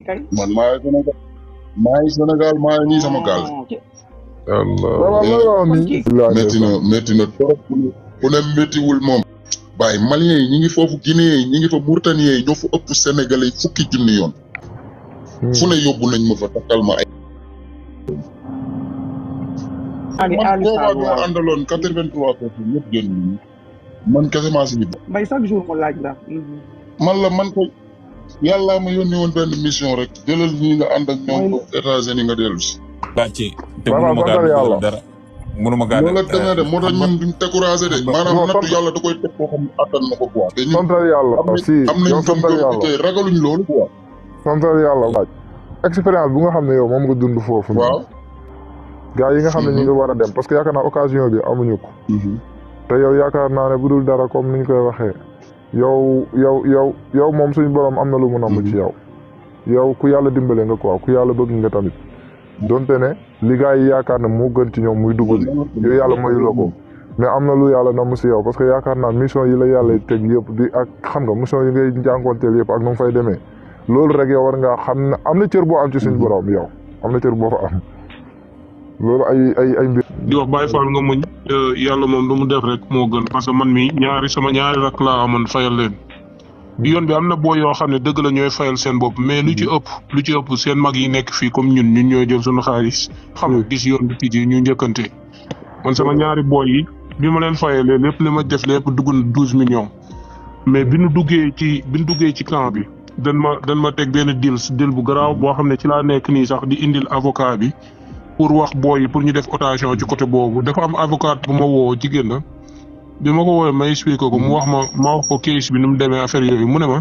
man maa ngi Sénégal maa ngi nii sama gaal. Allah métti na trop ku ne méttiwul moom. waaye Maliens yi ñi ngi foofu Guinéens yi ñi ngi fa Mauritaniens yi ñoo fa ëpp Sénégalais yi fukki junni yoon. fu ne yóbbu nañ ma fa takkal ma ay. man boobaa bi ma àndaloon 83% ñëpp génn man kese maa si ñibbi. Mbaye chaque jour ma laaj la. man ko yàllaa ma yónni woon benn mission rek jëlal ñii nga ànd ak ñoom ko États-Unis nga dellu si. gàcce te mënuma gaa dara mënuma gaa loolu la demee de moo tax ñun duñ découragé de maanaam nattu yàlla da koy teg koo xam ne attan na ko quoi. te ñun santal yàlla am nañ gëm-gëm te ragaluñ loolu quoi. santal yàlla waaj expérience bu nga xam ne yow moom nga dund foofu. waaw. gars yi nga xam ne ñu ngi war a dem parce que yaakaar naa occasion bi amuñu ko. te yow yaakaar naa ne bu dul dara comme ni ñu koy waxee. yow moom suñu borom am na lu mu namm ci yow. yow ku yàlla dimbale nga quoi ku yàlla bëgg nga tamit. donte ne li gars yi yaakaar ne moo gën ci ñoom muy dugg bi yow yàlla mayuloo ko mais am na lu yàlla namm si yow parce que yaakaar naa mission yi la yàlla teg yëpp di ak xam nga mission yi ngay jànkoonteel yëpp ak nu mu fay demee loolu rek yow war ngaa xam ne am na cër boo am ci suñu borom yow am na cër boo fa am loolu ay mbir. di wax Baye Fall nga muñ yàlla moom lu mu def rek moo gën parce que man mi sama ñaari rak laa amoon fayal leen. yoon bi am na boo yoo xam ne dëgg la ñooy fayal seen bopp mais lu ci ëpp seen mag yi nekk fii comme ñun ñooy jël suñu xaalis xam nga gis yoon bi tijji ñu njëkkante man sama ñaari booy yi bi ma leen fayalee lépp li ma def lépp dugg na 12 millions mais bi ñu duggee ci camp bi dan ma teg benn deal bu garaaw boo xam ne ci laa nekk nii sax di indil avocat bi pour wax booy yi pour ñu def rotation ci côté boobu dafa am avocat bu ma woo jigéen la bi ma ko woowee ma expliqué ko mu wax ma wax ko case bi nu mu demee affaire yooyu mu ne ma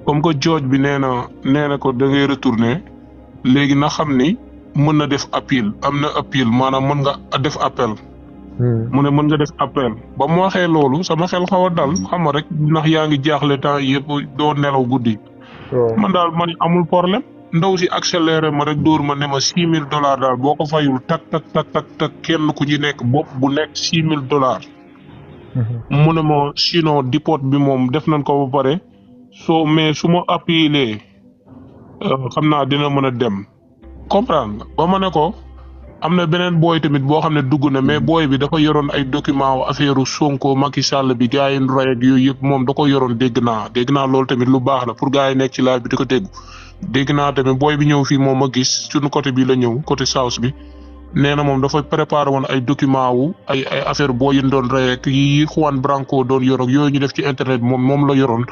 comme que judge bi nee na ko da ngay retourner léegi na xam ni mën na def appel am na appel maanaam mën nga def appel. mu ne mën nga def appel ba mu waxee loolu sama xel xaw a dal xam nga rek ndax yaa ngi jaaxle temps yëpp doo nelaw guddi. man daal ma ne amul problème ndaw si accéléré ma rek dóor ma ne ma $6,000 daal boo ko fayul tak kenn ku ci nekk bopp bu nekk $6,000. mu ne ma sinon dipot bi moom def nañ ko ba pare mais su ma appelé xam naa dina mën a dem comprendre ba ma ne ko am na beneen booy tamit boo xam ne dugg na mais booy bi dafa yoroon ay document wu affaire Sonko Macky Sall bi gars yi roy ak yooyu yëpp moom da ko yoroon dégg naa loolu tamit lu baax la pour gars yi nekk ci live bi di ko dégg naa tamit booy bi ñëw fii moom ma gis suñu côté bi la ñëw côté south bi nee na moom dafa préparé woon ay document wu ay affaire boo yin doon rey ak yi Juan Branco doon yor ak yooyu ñu def ci internet moom la yoroon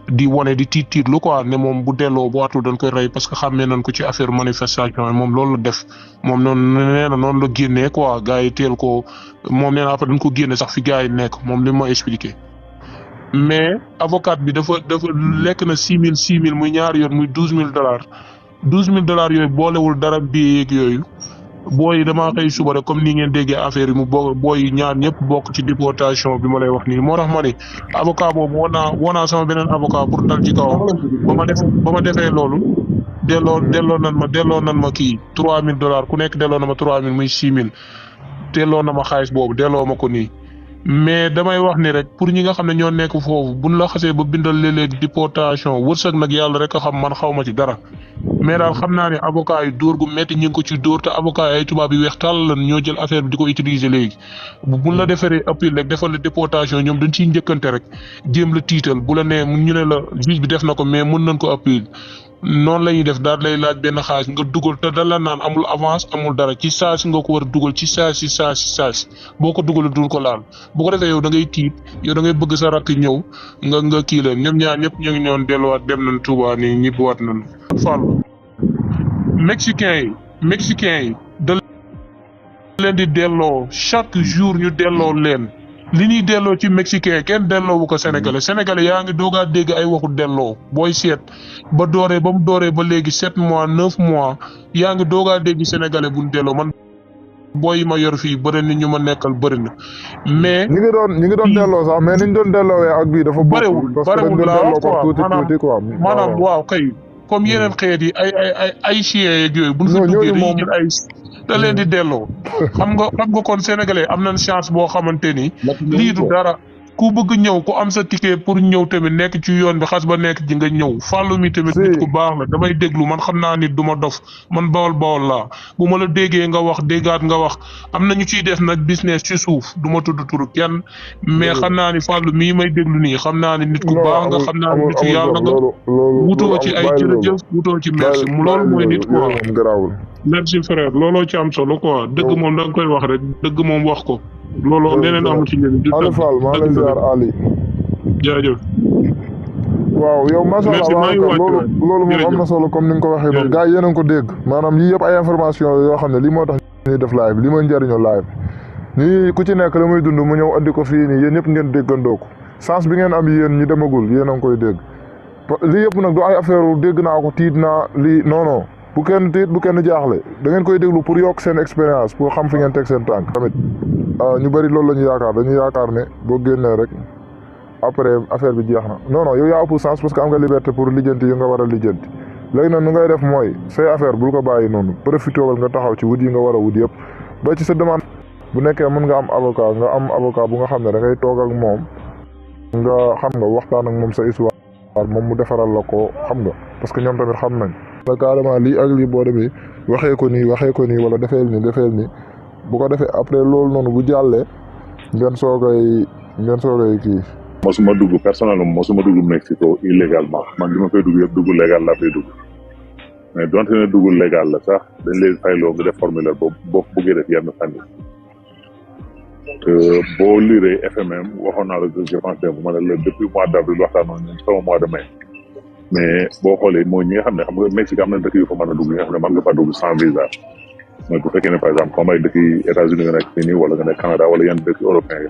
di wane di tiit lu quoi ne moom bu delloo bu watul dañ koy rey parce que xàmmee nañ ko ci affaire manifestation yi moom loolu la def moom noonu la génnee quoi gars yi teel ko moom nee na après dañ ko génne sax fi gars yi nekk moom li ma expliqué. mais avocat bi dafa lekk na 6,000 muy ñaari yoon muy $12,000 yooyu boolewul dara bi yeeg yooyu. booy yi damaa xëy suba rek comme ni ngeen déggee affaire yi mu booy yi ñaar ñëpp bokk ci déportation bi ma lay wax nii moo tax ma ne avocat boobu woo naa sama beneen avocat pour dal ci kawam ba ma defee loolu delloo nan ma kii $3,000 ku nekk delloo na ma 3,000 muy 6,000 delloo na ma xaalis boobu delloo ma ko nii. mais damay wax ni rek pour ñi nga xam ne ñoo nekk foofu buñ la xasee ba bindal léeg-léeg déportation wërsëg nag yàlla rek a xam man xaw ma ci dara mais daal xam naa ne avocat yi dóor gu métti ñu ngi ko ci dóor te avocat yi ay tubaab yu weex tàll lan ñoo jël affaire bi di ko utiliser léegi buñ la defaree appel rek defal la déportation ñoom dañ ciy njëkkante rek jéem la tiital bu la nee ñu ne la juge bi def na ko mais mën nañ ko appel noonu la ñuy def daal lay laaj benn xaalis nga dugal te da la naan amul avance amul dara ci saasi nga ko war a dugal ci saasi boo ko dugalee dul ko laal bu ko defee yow da ngay tiit yow da ngay bëgg sa rakk ñëw nga kii leen ñoom ñaar ñëpp ñu ngi ñoon delluwaat dem nañ Touba nii ñibbiwaat nañ Fall mexicain yi da leen di delloo chaque jour ñu delloo leen li ñuy delloo ci mexicain kenn delloowu ko sénégalais yaa ngi doogaa dégg ay waxu delloo booy seet ba mu dooree ba léegi 7 mois 9 mois yaa ngi doogaa dégg sénégalais buñ delloo man booy yi ma yor fii bëri na ñu ma nekkal bëri na mais ñi ngi doon delloo sax mais niñ doon delloowee ak bii dafa bëriwul laa quoi maanaam waaw kay comme yeneen xeet yi ay chien yeeg yooyu buñ fi duggee dañuy jël ay da leen di delloo xam nga kon sénégalais am nañ chance boo xamante ni lii du dara ku bëgg ñëw ku am sa ticket pour ñëw tamit nekk ci yoon bi xas ba nekk ji nga ñëw Fallou mi tamit nit ku baax la damay déglu man xam naa nit du ma dof man bawol laa bu ma la déggee nga wax déggaat nga wax am na ñu ciy def nag business ci suuf du ma tudd turu kenn mais xam naa ni Fallou mii may déglu nii xam naa ni nit ku baax nga xam naa ni nitu yàlla nga wutoo ci ay jërëjëf wutoo ci merci loolu mooy nit quoi merci frère looloo ci am solo quoi dëgg moom da nga koy wax rek dëgg moom wax ko looloo leneen amu ci njëriñ. Ali Fall maa lay ziar Ali. jaajëf. waaw yow macha allah loolu moom am na solo comme ni nga ko waxee noonu gars yi yéen a ngi ko dégg maanaam yii yëpp ay information yoo xam ne lii moo tax ñuy def live lii mooy njëriñoo live nii ku ci nekk la muy dund mu ñëw andi ko fii nii yéen ñëpp ngeen déggandoo ko sens bi ngeen am yéen ñi demagul yéen a ngi koy dégg lii yëpp nag du ay affaire dégg naa ko tiit naa lii non bu kenn tiit bu kenn jaaxle da ngeen koy déglu pour yokk seen expérience pour xam fi ngeen teg seen tànk tamit ñu bëri loolu la ñu yaakaar dañuy yaakaar ne boo génnee rek après affaire bi jeex na non yow yaa ëpp sens parce que am nga liberté pour lijjanti yi nga war a lijjanti léegi nag nu ngay def mooy say affaire bul ko bàyyi noonu profité nga taxaw ci wut yi nga war a wut yëpp ba ci sa demande bu nekkee mën nga am avocat bu nga xam ne da ngay toog ak moom nga xam nga waxtaan ak moom sa histoire moom mu defaral la ko xam nga parce que ñoom tamit xam nañ la carrément lii ak lii boo demee waxee ko nii wala defeel nii bu ko defee après loolu noonu bu jàllee ngeen soogay kii. mosuma dugg personnellement mosuma dugg Mexico illégalement man bi ma fay dugg yëpp dugg légal laa fay dugg mais donte ne dugg légal la sax dañ lay fayloo nga def formulaire boo bëggee def yenn fànn te boo liree FMM waxoon naa la je pense que bu ma ne la depuis mois d'avril waxtaan nañu sama mois de mai mais boo xoolee mooy ñi nga xam ne xam nga Mexique am na dëkk yu fa mën a dugg yi nga xam ne mën nga fa dugg sans visa. mooy bu fekkee ne par exemple comme ay dëkk yi États-Unis nga nekk fii nii wala nga nekk Canada wala yenn dëkk européen yi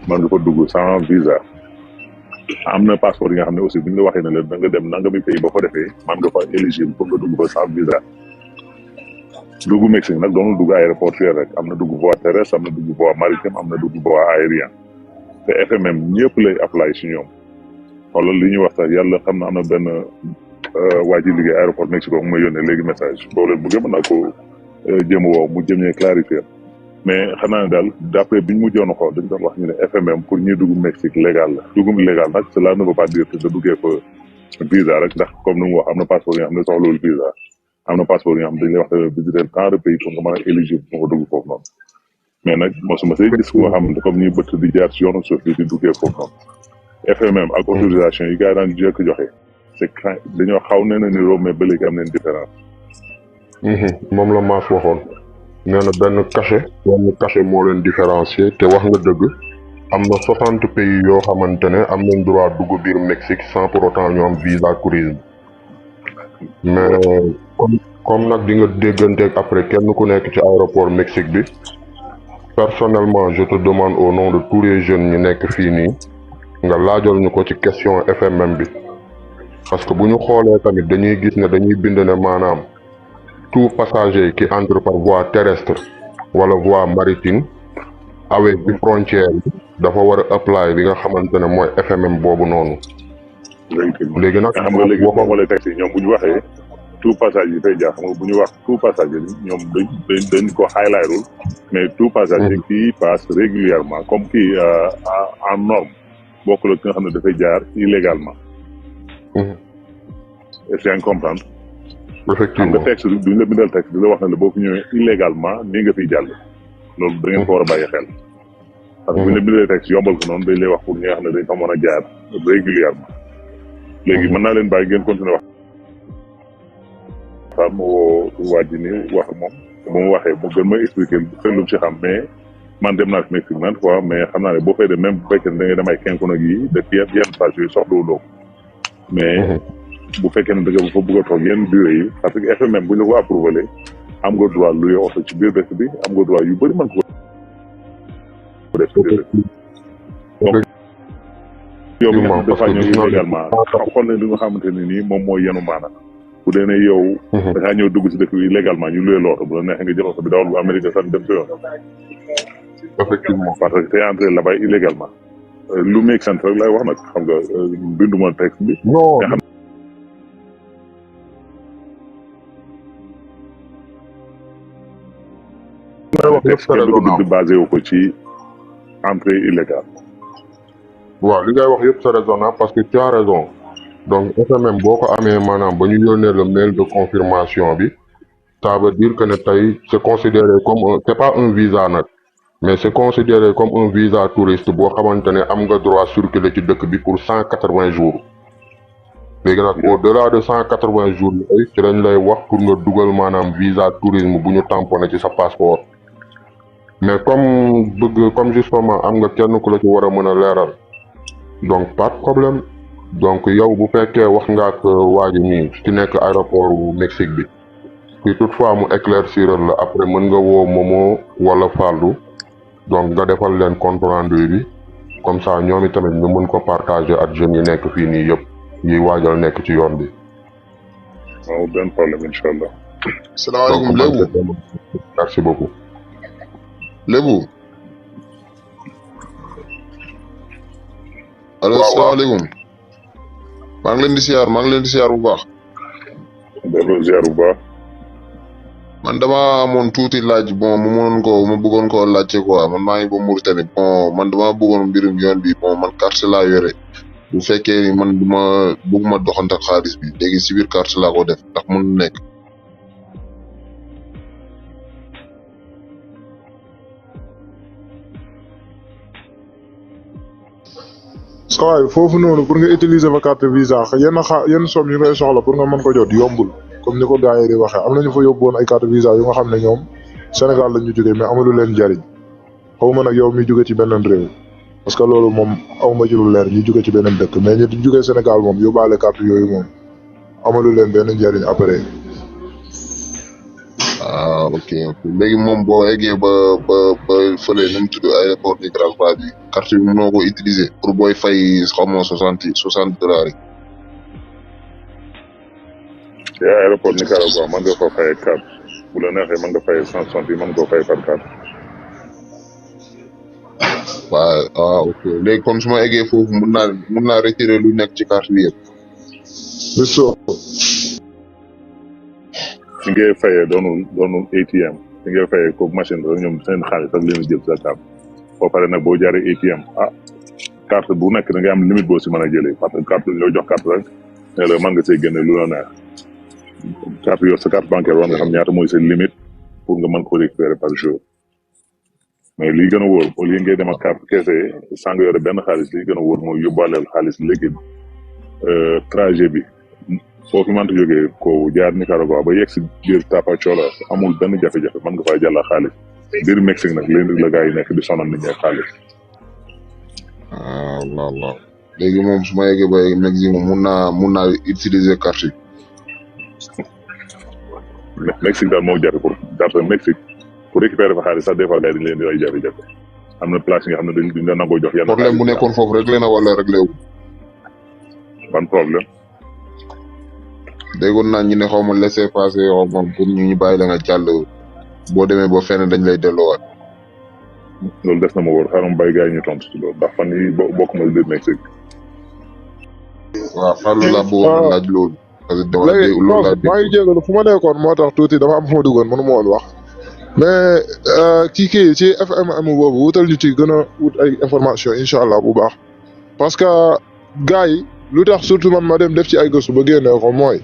mën nga fa dugg sans visa am na passeport yi nga xam ne aussi bu ñu la waxee ne la da nga dem nangami pays ba ko defee mën nga fa éligible pour nga dugg fa sans visa dugg Mexique nag doonul dugg aéroport fii rek am na dugg voie terrestre am na dugg voie maritime am na dugg voie aérien te FMM ñëpp lay apply si ñoom wala li ñuy wax sax yàlla xam na am na benn waa ji liggéey aéroport Mexico mu may yónnee léegi message boo leen bëggee mën naa ko jéem a woo mu jëmee clarifier mais xanaa ne daal d'après biñ mu joon a xool dañ doon wax ñu ne FMM pour ñuy dugg Mexique légal la dugg légal nag cela ne veut pas dire que da duggee fa visa rek ndax comme ni mu wax am na passeport yi nga xam ne soxlawul visa am na passeport yi nga xam ne dañ lay wax ne visiter tant de pays pour nga mën a éligible pour nga dugg foofu noonu mais nag mosuma say gis nga xam ne comme ñuy bëtt di jaar ci yoonu suuf bi di duggee foofu noonu FMM ak autorisation yi gars yi daan jëkk joxe c'est dañoo xaw ne na ni roo mais ba léegi am nañ différence moom la Mass waxoon nee na benn cachet moo leen différencier te wax nga dëgg am na 60 pays yoo xamante ne am nañ droit dugg biir Mexique sans pour autant ñu am visa tourisme mais comme nag di nga dégganteeg après kenn ku nekk ci aéroport Mexique bi personnellement je te demande au nom de tous les jeunes ñi nekk fii nii nga laajal ñu ko ci question FMM bi parce que bu ñu xoolee tamit dañuy gis ne dañuy bind ne maanaam tout passager qui entre par voie terrestre wala voie maritime avec bi frontière bi dafa war a apply li nga xamante ne mooy FMM boobu noonu. léegi nag xam nga léegi boo xoolee taxi ñoom bu ñu waxee tout passager yi fay jaar xam nga bu ñu wax tout passager ñoom dañ ko highlightul mais tout passager qui passe régulièrement comme kii en norme bokkul ak ki nga xam ne dafay jaar illégalement. est-ce que comprendre. effectivement xam nga texte duñ la bindal texte di la wax ne la boo fi ñëwee illégalement nii nga fiy jàll loolu da ngeen ko war a bàyyi xel parce que buñ la bindalee texte yombal ko noonu dañ lay wax pour ñi nga xam ne dañ fa mën a jaar régulièrement léegi mën naa leen bàyyi ngeen continuer wax xam ma woo waa ji ni wax moom bu mu waxee mu gën ma expliquer lu ci xam mais man dem naa fi Mexique maintes fois mais xam naa ne boo fay dem même bu fekkee ne da ngay dem ay quinconne yi def yenn page yooyu soxlawuloo mais bu fekkee ne da nga fa bëgg a toog yenn durée yi parce que FMM bu ñu la ko approuvé am nga droit lu yow oto ci biir dëkk bi am nga droit yu bëri mën ko def ci biir dëkk donc yow mi nga dafa ñëw également xool ne li nga xamante ne nii moom mooy yenu maana bu dee ne yow da ngaa ñëw dugg si dëkk bi légalement ñu luyee looto bu la neexee nga jël oto bi dawal bu Amérique sax dem sa yoon effectivement parce que t'es entré là-bas illégalement lu make sense rek lay wax nag xam nga binduma texte bi non texte kenn du ko bind basé wu ko ci entrée illégale waaw li ngay wax yëpp c'est raisonnable parce que tu as raison donc FMM boo ko amee maanaam ba ñu yónnee le mail de confirmation bi ça veut dire que ne tey c'est considéré comme c'est pas un visa nag mais c'est considéré comme un visa touriste boo xamante ne am nga droit circuler ci dëkk bi pour 180 jours léegi nag au-delà de 180 jours yooyu ci lañ lay wax pour nga dugal maanaam visa tourisme bu ñu tamponné ci sa passeport mais comme justement am nga kenn ku la ci war a mën a leeral donc pas de problème donc yow bu fekkee wax nga ak waa ji nii ci nekk aéroport bu Mexique bi si toutefois mu éclaircir la après mën nga woo Momo wala Fallou donc nga defal leen compte rendu bi comme ça ñoom itamit ñu mën ko partager ak jeunes yi nekk fii nii yëpp yiy waajal nekk ci yoon bi. waaw benn problème incha allah. salaamaaleykum Lébu. merci beaucoup. Lébu. allo salaamaaleykum. maa ngi leen di siyaar bu baax. delloo ziar bu baax. man dama amoon tuuti laaj bon ma bëggoon koo laajte quoi man maa ngi ba Mauritanie bon man dama bëggoon mbirum yoon bi bon man carte laa yore bu fekkee ni man bëgguma doxante ak xaalis bi léegi si biir carte laa ko def ndax mën na nekk. waaye foofu noonu pour nga utiliser fa carte visa yenn somme yu ngay soxla pour nga mën ko jot yombul comme ni ko gars yi di waxee am nañu fa yóbbuwoon ay carte visa yu nga xam ne ñoom Sénégal la ñu jógee mais amalu leen njariñ xaw ma nag yow mi jóge ci beneen réew parce que loolu moom aw ma ci lu leer ñi jóge ci beneen dëkk mais ñi jógee Sénégal moom yóbbaale carte yooyu moom amalu leen benn njariñ après. ah ok léegi moom boo eggee ba fële nu mu tudd aéroport de Grand-Ba bi carte bi mënoo ko utiliser pour booy fay xaw ma $60 yi. ci aéroport Nicaragua mën nga ko fay carte bu la neexee mën nga fay 160 yi mën nga ko fay par carte. waaw ok léegi kon su ma eggee foofu mun naa retirer lu nekk ci carte bi yëpp. fi ngay fayee doonul ATM fi ngay fayee ko machine rek ñoom seen xaalis ak leen jël sa carte boo pare nag boo jaaree ATM carte bu nekk da ngay am limite boo si mën a jëlee parce que carte loo jox carte rek ne la mën nga see génne lu la neex carte yor sa carte bancaire war nga xam ñaata mooy seen limite pour nga mën ko récupérer par jour mais lii gën a wóor au lieu ngay dem ak carte kese sans nga yore benn xaalis lii gën a wóor mooy yóbbaaleel xaalis léegi trajet bi foo fi mënta jógee ko jaar Nicaragua ba yegg si biir Tapachula amul benn jafe-jafe mën nga fay jàll xaalis biir Mexique nag léegi la gars yi nekk di sonal nit ñi ak xaalis. waaw léegi moom su ma yeggee ba Mexique moom mun naa utiliser carte yi. Mexique daal moo jafe pour carte Mexique pour récupérer fa xaalis sax des fois gars yi dañu leen di ay jafe-jafe am na place yi nga xam ne duñ la nangoo jox yenn problème bu nekkoon foofu réglé na wala réglé wu. ban problème. déggoon naa ñu ne xaw ma laisser passer xaw ma pour ñu bàyyi la nga jàll boo demee ba fenn dañ lay delloowaat. loolu des na ma wóor xaaral ma bàyyi gars yi ñu tontu ci loolu ndax fan yii bokk na biir Mexique. waaw Fallou laa bëggoon laaj loolu. parce que dama léegi maa ngi jégalu fu ma nekkoon moo tax tuuti dafa am fu ma duggoon mënu ma woon wax mais kii ci FMM boobu wutal ñu ci gën a wut ay information incha allah bu baax parce que gars yi lu tax surtout man ma dem def ci ay gëstu ba génnee ko mooy.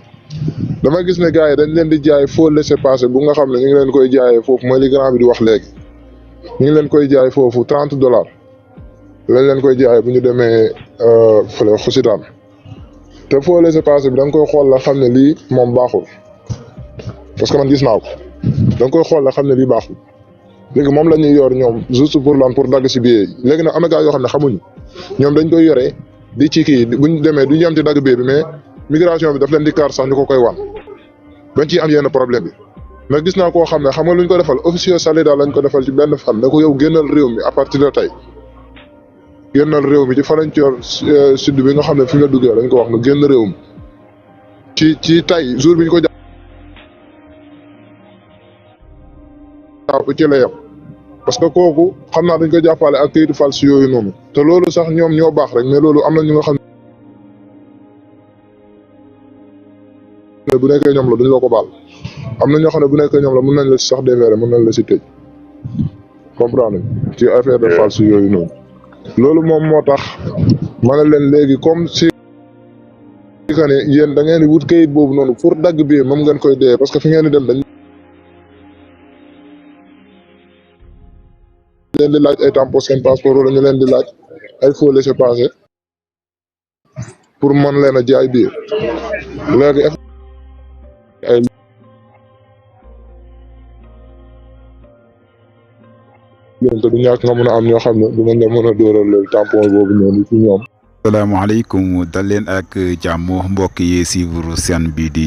dama gis ne gars yi dañ leen di jaay faux laissez-passer bu nga xam ne ñu ngi leen koy jaayee foofu mooy li grand bi di wax léegi ñu ngi leen koy jaay foofu $30 lañ leen koy jaayee bu ñu demee fële xusitaan te faux laissez-passer bi da nga koy xool la xam ne lii moom baaxul parce que man gis naa ko da nga koy xool la xam ne lii baaxul léegi moom la ñuy yor ñoom juste pour lan pour dagg si billet yi léegi nag am na gars yoo xam ne xamuñu ñoom dañ koy yore di ci kii buñ demee du ñu am ci dagg billet bi mais migration bi daf leen di kaar sax ñu ko koy wan bañ ciy am yenn problème bi mais gis naa koo xam ne xam nga luñ ko defal officier salida lañ ko defal ci benn fan ne ko yow génnal réew mi à partir de tey génnal réew mi ci frontière sud bi nga xam ne fi nga duggee lañ ko wax nga génn réew mi ci tey jour bi ñu ko jàpp ci la yem parce que kooku xam naa dañ ko jàppale ak kayitu fals yooyu noonu te loolu sax ñoom ñoo baax rek mais loolu am na ñu nga xam ne bu nekkee ñoom la duñ la ko baal am na ñoo xam ne bu nekkee ñoom la mën nañ la si sax déféré mën nañ la si tëj comprendre ci affaire de fals yooyu noonu loolu moom moo tax ma ne leen léegi comme si que ne yéen da ngeen di wut kayit boobu noonu pour dagg bi moom ngeen koy dee parce que fi ngeen di dem dañ leen di laaj ay tampon seen passeport wala ñu leen di laaj ay faux laissez-passer pour mën leen a jaay biir léegi ay leen te du ñàkk nga mën a am ñoo xam ne dinañ la mën a dóoral loolu tampon boobu noonu ci ñoom. salaamaaleykum dal leen ak jàmm mbokk yi suivre seen bi di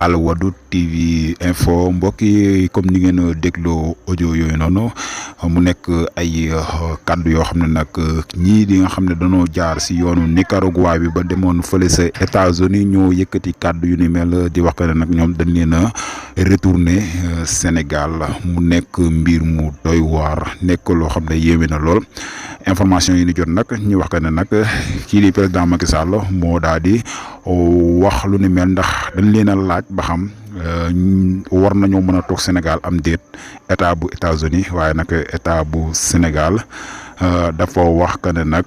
Al Wadud TV info mbokk yi comme ni ngeen dégloo audio yooyu noonu mu nekk ay kaddu yoo xam ne nag ñii di nga xam ne dañoo jaar si yoonu Nicaragua bi ba demoon fële sa États-Unis ñoo yëkkati kaddu yu ni mel di wax ne nag ñoom dañ leen a retourné Sénégal mu nekk mbir mu doy waar nekk loo xam ne yéeme na lool information yi ni jot nag ñu wax ne nag kii di président Macky Sall moo daal di wax lu ni mel ndax dañ leen a laaj ba xam war nañoo mën a toog Sénégal am déet état bu États-Unis waaye nag état bu Sénégal dafa wax que ne nag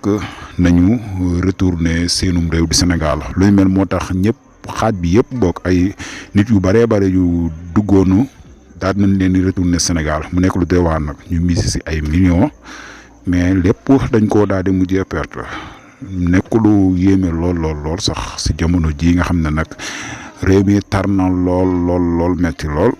nañu retourner seenum réew di Sénégal lu ni mel moo tax ñëpp xaaj bi yëpp bokk ay nit yu bëree bëri yu duggoonu daal nañ leen di retourner Sénégal mu nekk lu doy waar nag ñu mise si ay millions mais lépp dañ koo daal di mujjee perte. nekk lu yéeme lool sax si jamono ji nga xam ne nag réew mi tar na lool metti lool